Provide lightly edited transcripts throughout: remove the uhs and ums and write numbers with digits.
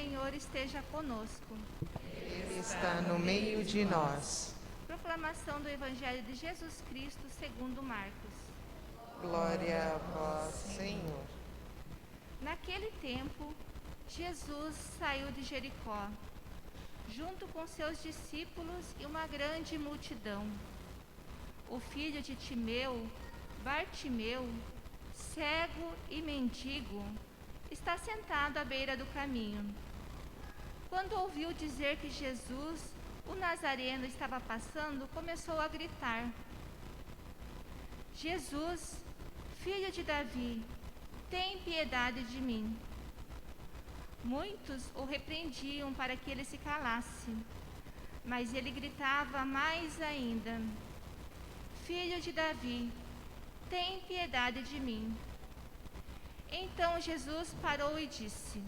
Senhor esteja conosco. Ele está no meio de nós. Proclamação do Evangelho de Jesus Cristo segundo Marcos. Glória a vós, Senhor. Naquele tempo, Jesus saiu de Jericó, junto com seus discípulos e uma grande multidão. O filho de Timeu, Bartimeu, cego e mendigo, está sentado à beira do caminho. Quando ouviu dizer que Jesus, o Nazareno, estava passando, começou a gritar: Jesus, filho de Davi, tem piedade de mim. Muitos o repreendiam para que ele se calasse, mas ele gritava mais ainda: Filho de Davi, tem piedade de mim. Então Jesus parou e disse: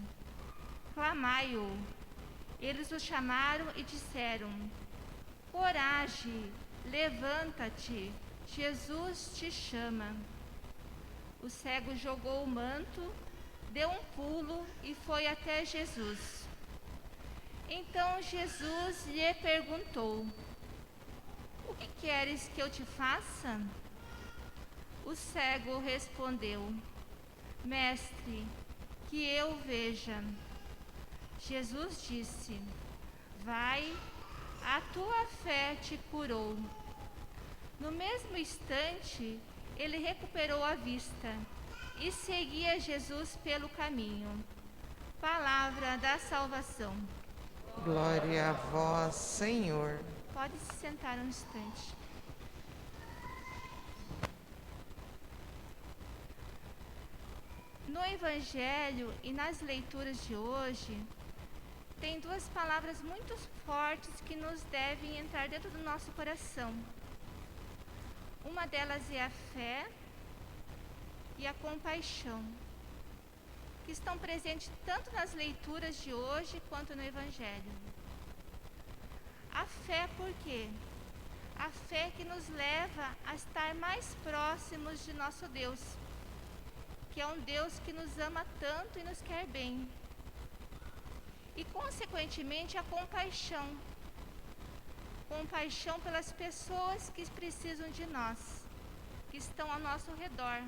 Clamai-o. Eles o chamaram e disseram: Coragem, levanta-te, Jesus te chama. O cego jogou o manto, deu um pulo e foi até Jesus. Então Jesus lhe perguntou: O que queres que eu te faça? O cego respondeu: Mestre, que eu veja. Jesus disse: Vai, a tua fé te curou. No mesmo instante, ele recuperou a vista e seguia Jesus pelo caminho. Palavra da salvação. Glória a vós, Senhor. Pode se sentar um instante. No Evangelho e nas leituras de hoje, tem duas palavras muito fortes que nos devem entrar dentro do nosso coração. Uma delas é a fé e a compaixão, que estão presentes tanto nas leituras de hoje quanto no Evangelho. A fé por quê? A fé que nos leva a estar mais próximos de nosso Deus, que é um Deus que nos ama tanto e nos quer bem. E, consequentemente, a compaixão. Compaixão pelas pessoas que precisam de nós, que estão ao nosso redor.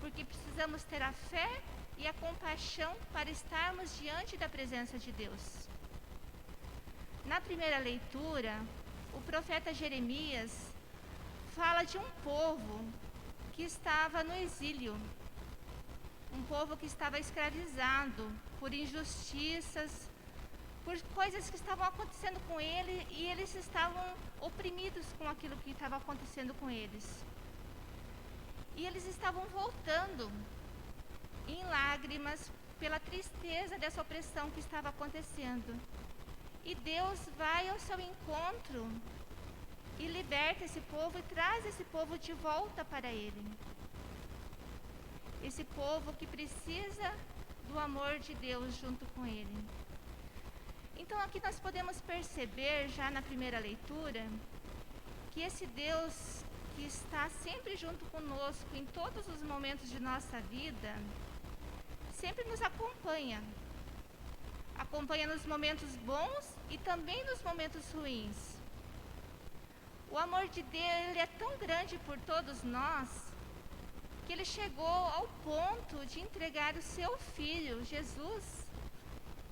Porque precisamos ter a fé e a compaixão para estarmos diante da presença de Deus. Na primeira leitura, o profeta Jeremias fala de um povo que estava no exílio. Um povo que estava escravizado por injustiças, por coisas que estavam acontecendo com ele, e eles estavam oprimidos com aquilo que estava acontecendo com eles. E eles estavam voltando em lágrimas pela tristeza dessa opressão que estava acontecendo. E Deus vai ao seu encontro e liberta esse povo e traz esse povo de volta para ele. Esse povo que precisa do amor de Deus junto com ele. Então aqui nós podemos perceber, já na primeira leitura, que esse Deus que está sempre junto conosco em todos os momentos de nossa vida, sempre nos acompanha. Acompanha nos momentos bons e também nos momentos ruins. O amor de Deus, ele é tão grande por todos nós, que ele chegou ao ponto de entregar o seu Filho, Jesus,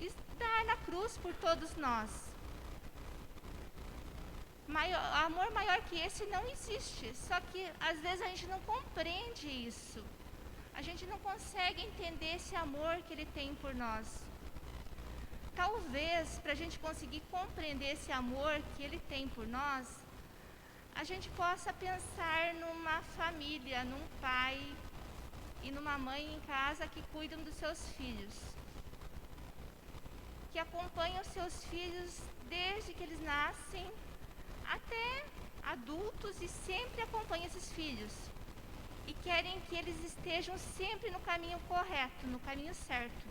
e dar na cruz por todos nós. Amor maior que esse não existe, só que às vezes a gente não compreende isso. A gente não consegue entender esse amor que ele tem por nós. Talvez, para a gente conseguir compreender esse amor que ele tem por nós, a gente possa pensar numa família, num pai e numa mãe em casa que cuidam dos seus filhos, que acompanham os seus filhos desde que eles nascem até adultos e sempre acompanham esses filhos e querem que eles estejam sempre no caminho correto, no caminho certo.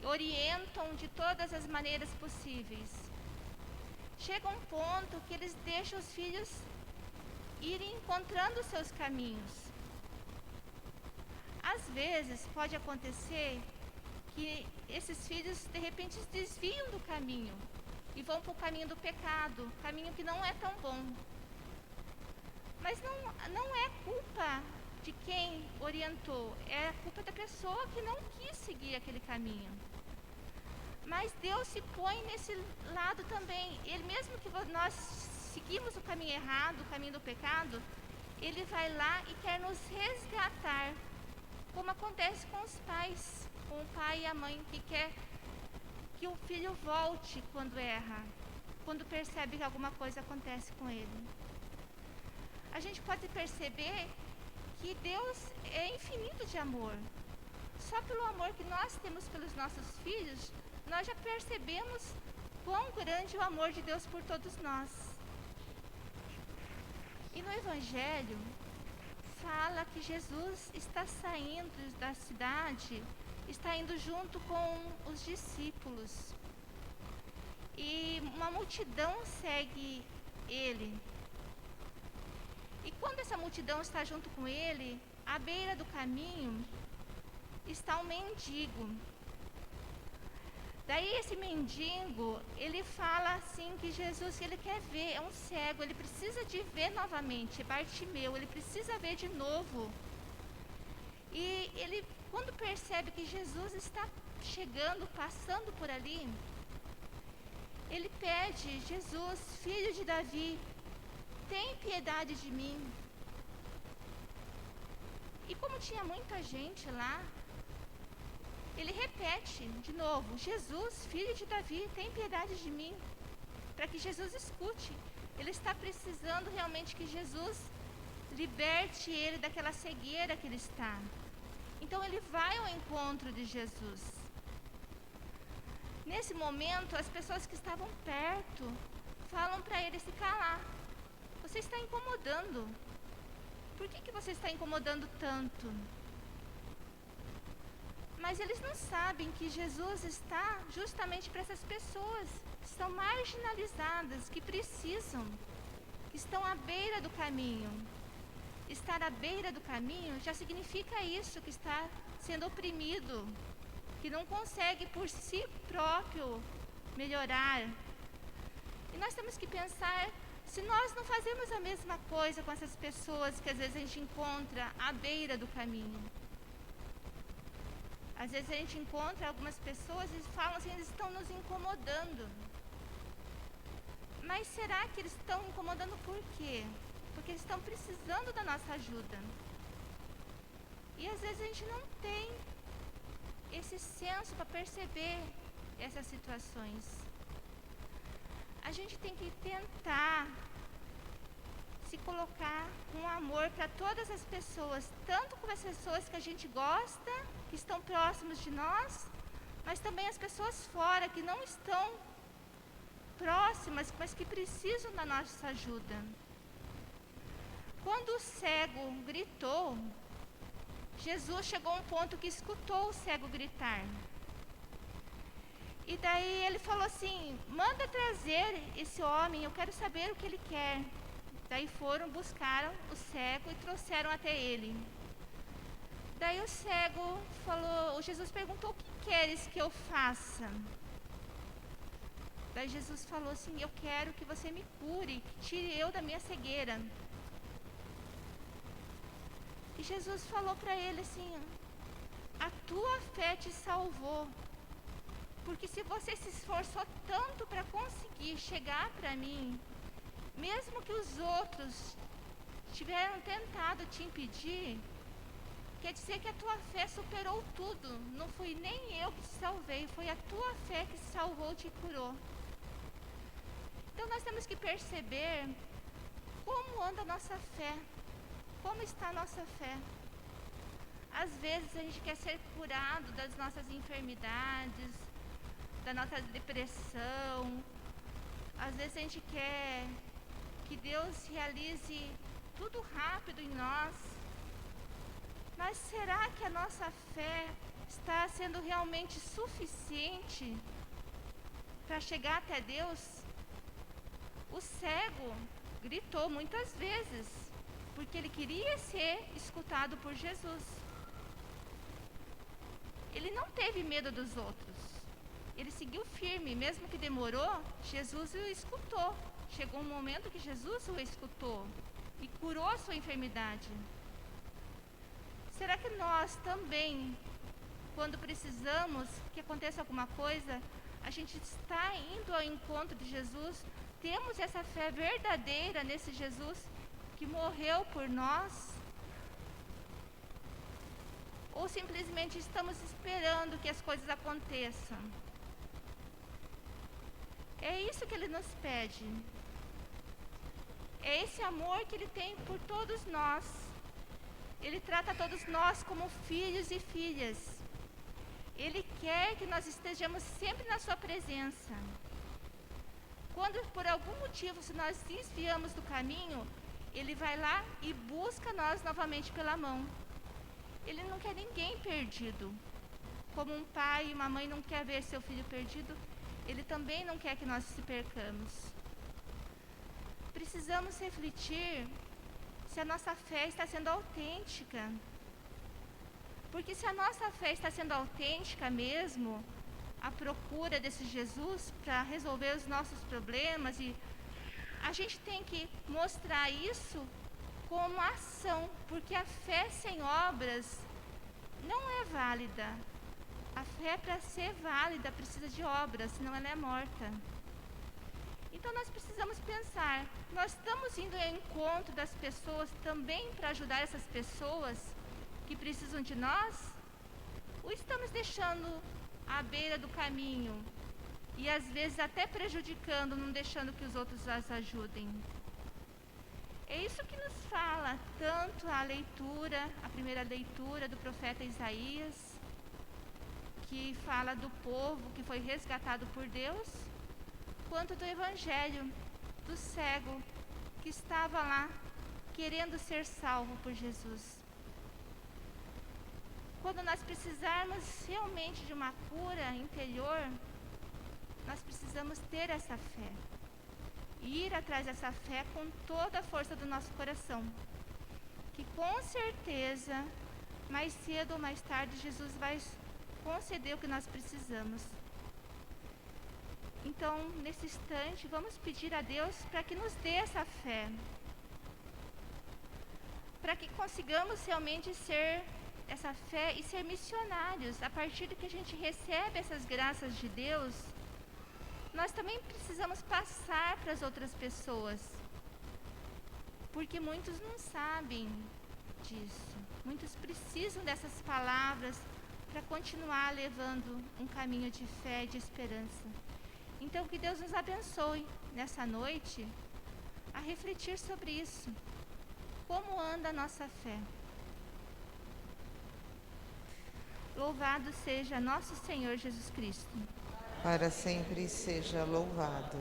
Orientam de todas as maneiras possíveis. Chega um ponto que eles deixam os filhos irem encontrando os seus caminhos. Às vezes pode acontecer que esses filhos de repente se desviam do caminho e vão para o caminho do pecado, caminho que não é tão bom. Mas não é culpa de quem orientou, é a culpa da pessoa que não quis seguir aquele caminho. Mas Deus se põe nesse lado também. Ele, mesmo que nós seguimos o caminho errado, o caminho do pecado, Ele vai lá e quer nos resgatar, como acontece com os pais, com o pai e a mãe, que quer que o filho volte quando erra, quando percebe que alguma coisa acontece com ele. A gente pode perceber que Deus é infinito de amor. Só pelo amor que nós temos pelos nossos filhos, nós já percebemos quão grande é o amor de Deus por todos nós. E no Evangelho, fala que Jesus está saindo da cidade, está indo junto com os discípulos. E uma multidão segue ele. E quando essa multidão está junto com ele, à beira do caminho, está um mendigo. Daí esse mendigo, ele fala assim que Jesus, ele quer ver, é um cego, ele precisa de ver novamente, é Bartimeu, ele precisa ver de novo. E ele, quando percebe que Jesus está chegando, passando por ali, ele pede: Jesus, filho de Davi, tem piedade de mim. E como tinha muita gente lá, ele repete de novo: Jesus, filho de Davi, tem piedade de mim. Para que Jesus escute. Ele está precisando realmente que Jesus liberte ele daquela cegueira que ele está. Então ele vai ao encontro de Jesus. Nesse momento, as pessoas que estavam perto falam para ele se calar. Você está incomodando. Por que você está incomodando tanto? Mas eles não sabem que Jesus está justamente para essas pessoas que estão marginalizadas, que precisam, que estão à beira do caminho. Estar à beira do caminho já significa isso, que está sendo oprimido, que não consegue por si próprio melhorar. E nós temos que pensar, se nós não fazemos a mesma coisa com essas pessoas que às vezes a gente encontra à beira do caminho. Às vezes a gente encontra algumas pessoas e falam assim, eles estão nos incomodando. Mas será que eles estão incomodando por quê? Porque eles estão precisando da nossa ajuda. E às vezes a gente não tem esse senso para perceber essas situações. A gente tem que tentar se colocar com amor para todas as pessoas, tanto com as pessoas que a gente gosta, que estão próximos de nós, mas também as pessoas fora, que não estão próximas, mas que precisam da nossa ajuda. Quando o cego gritou, Jesus chegou a um ponto que escutou o cego gritar. E daí ele falou assim: manda trazer esse homem, eu quero saber o que ele quer. Daí buscaram o cego e trouxeram até ele. Daí o cego falou, Jesus perguntou: o que queres que eu faça? Daí Jesus falou assim: eu quero que você me cure, que tire eu da minha cegueira. E Jesus falou para ele assim: a tua fé te salvou. Porque se você se esforçou tanto para conseguir chegar para mim, mesmo que os outros tiveram tentado te impedir, quer dizer que a tua fé superou tudo. Não fui nem eu que te salvei, foi a tua fé que te salvou e te curou. Então nós temos que perceber como anda a nossa fé, como está a nossa fé. Às vezes a gente quer ser curado das nossas enfermidades, da nossa depressão. Às vezes a gente quer que Deus realize tudo rápido em nós. Mas será que a nossa fé está sendo realmente suficiente para chegar até Deus? O cego gritou muitas vezes, porque ele queria ser escutado por Jesus. Ele não teve medo dos outros. Ele seguiu firme, mesmo que demorou, Jesus o escutou. Chegou um momento que Jesus o escutou e curou a sua enfermidade. Será que nós também, quando precisamos que aconteça alguma coisa, a gente está indo ao encontro de Jesus? Temos essa fé verdadeira nesse Jesus que morreu por nós? Ou simplesmente estamos esperando que as coisas aconteçam? É isso que Ele nos pede. É esse amor que Ele tem por todos nós. Ele trata todos nós como filhos e filhas. Ele quer que nós estejamos sempre na sua presença. Quando por algum motivo, se nós desviamos do caminho, Ele vai lá e busca nós novamente pela mão. Ele não quer ninguém perdido. Como um pai e uma mãe não quer ver seu filho perdido, Ele também não quer que nós se percamos. Precisamos refletir se a nossa fé está sendo autêntica. Porque se a nossa fé está sendo autêntica mesmo, à procura desse Jesus para resolver os nossos problemas, e a gente tem que mostrar isso como ação, porque a fé sem obras não é válida. A fé, para ser válida, precisa de obras, senão ela é morta. Então nós precisamos pensar, nós estamos indo ao encontro das pessoas também para ajudar essas pessoas que precisam de nós? Ou estamos deixando à beira do caminho e às vezes até prejudicando, não deixando que os outros as ajudem? É isso que nos fala tanto a leitura, a primeira leitura do profeta Isaías, que fala do povo que foi resgatado por Deus, quanto do evangelho do cego que estava lá querendo ser salvo por Jesus. Quando nós precisarmos realmente de uma cura interior, nós precisamos ter essa fé. Ir atrás dessa fé com toda a força do nosso coração. Que com certeza, mais cedo ou mais tarde, Jesus vai conceder o que nós precisamos. Então, nesse instante, vamos pedir a Deus para que nos dê essa fé. Para que consigamos realmente ser essa fé e ser missionários. A partir do que a gente recebe essas graças de Deus, nós também precisamos passar para as outras pessoas. Porque muitos não sabem disso. Muitos precisam dessas palavras para continuar levando um caminho de fé e de esperança. Então, que Deus nos abençoe nessa noite a refletir sobre isso. Como anda a nossa fé? Louvado seja nosso Senhor Jesus Cristo. Para sempre seja louvado.